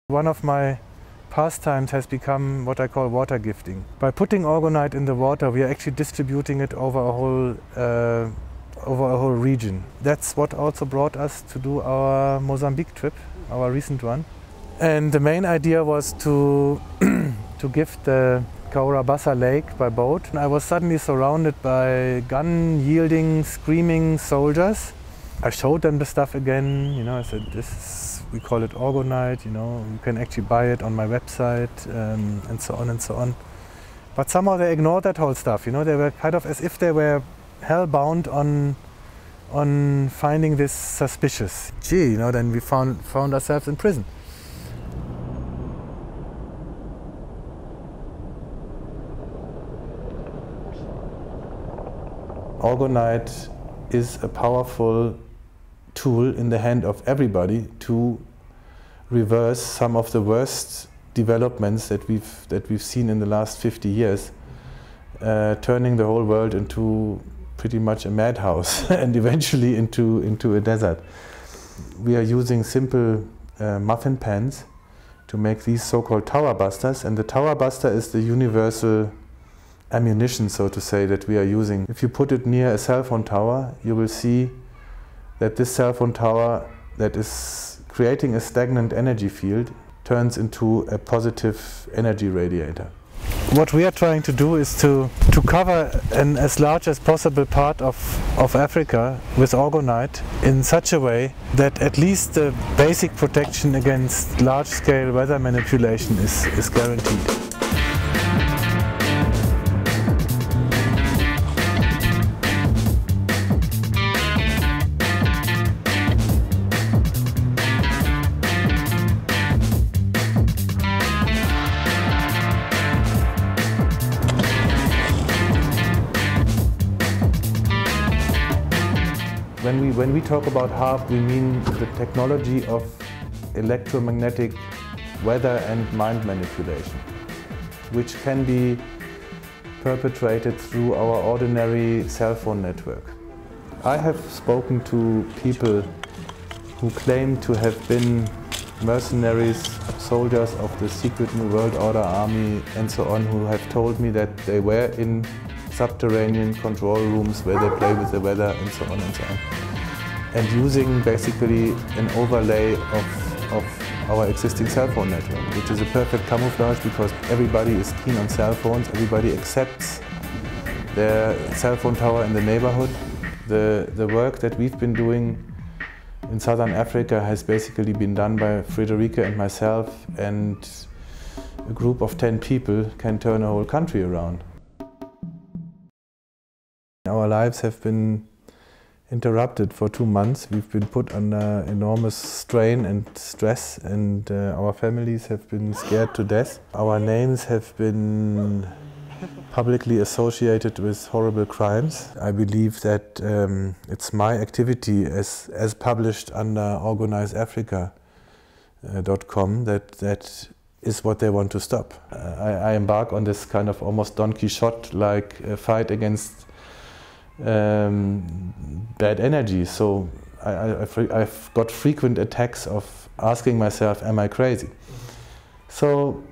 One of my pastimes has become what I call water gifting. By putting orgonite in the water, we are actually distributing it over a whole region. That's what also brought us to do our Mozambique trip, our recent one. And the main idea was to gift the Cahora Bassa lake by boat. And I was suddenly surrounded by gun-yielding, screaming soldiers. I showed them the stuff again, I said, we call it orgonite, you can actually buy it on my website, and so on and so on. But somehow they ignored that whole stuff, they were kind of as if they were hell-bound on finding this suspicious. Gee, then we found ourselves in prison. Orgonite is a powerful tool in the hand of everybody to reverse some of the worst developments that we've seen in the last 50 years, turning the whole world into pretty much a madhouse and eventually into a desert. We are using simple muffin pans to make these so-called Cahora Bassas, and the Cahora Bassa is the universal ammunition, so to say, that we are using. If you put it near a cell phone tower, you will see that this cell phone tower that is creating a stagnant energy field turns into a positive energy radiator. What we are trying to do is to cover an as large as possible part of Africa with orgonite in such a way that at least the basic protection against large-scale weather manipulation is guaranteed. When we talk about HARP, we mean the technology of electromagnetic weather and mind manipulation, which can be perpetrated through our ordinary cell phone network. I have spoken to people who claim to have been mercenaries, soldiers of the secret New World Order army and so on, who have told me that they were in subterranean control rooms where they play with the weather and so on and so on. And using basically an overlay of our existing cell phone network, which is a perfect camouflage because everybody is keen on cell phones, everybody accepts their cell phone tower in the neighborhood. The work that we've been doing in southern Africa has basically been done by Friederike and myself, and a group of 10 people can turn a whole country around. Our lives have been interrupted for 2 months. We've been put under enormous strain and stress, and our families have been scared to death. Our names have been publicly associated with horrible crimes. I believe that it's my activity as published under organizeafrica.com that is what they want to stop. I embark on this kind of almost Don Quixote-like fight against bad energy. So I've got frequent attacks of asking myself, am I crazy? So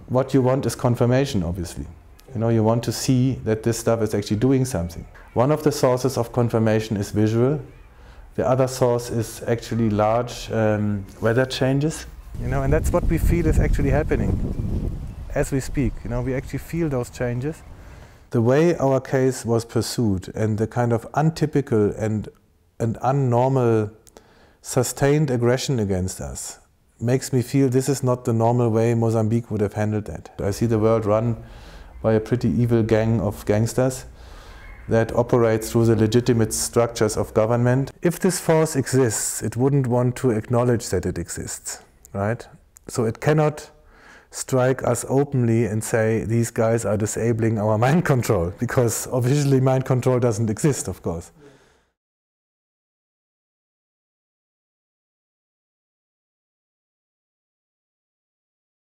what you want is confirmation, obviously. You want to see that this stuff is actually doing something. One of the sources of confirmation is visual. The other source is actually large weather changes. And that's what we feel is actually happening as we speak. We actually feel those changes. The way our case was pursued and the kind of untypical and unnormal sustained aggression against us makes me feel this is not the normal way Mozambique would have handled that. I see the world run by a pretty evil gang of gangsters that operates through the legitimate structures of government. If this force exists, it wouldn't want to acknowledge that it exists, right? So it cannot strike us openly and say these guys are disabling our mind control, because officially mind control doesn't exist, of course.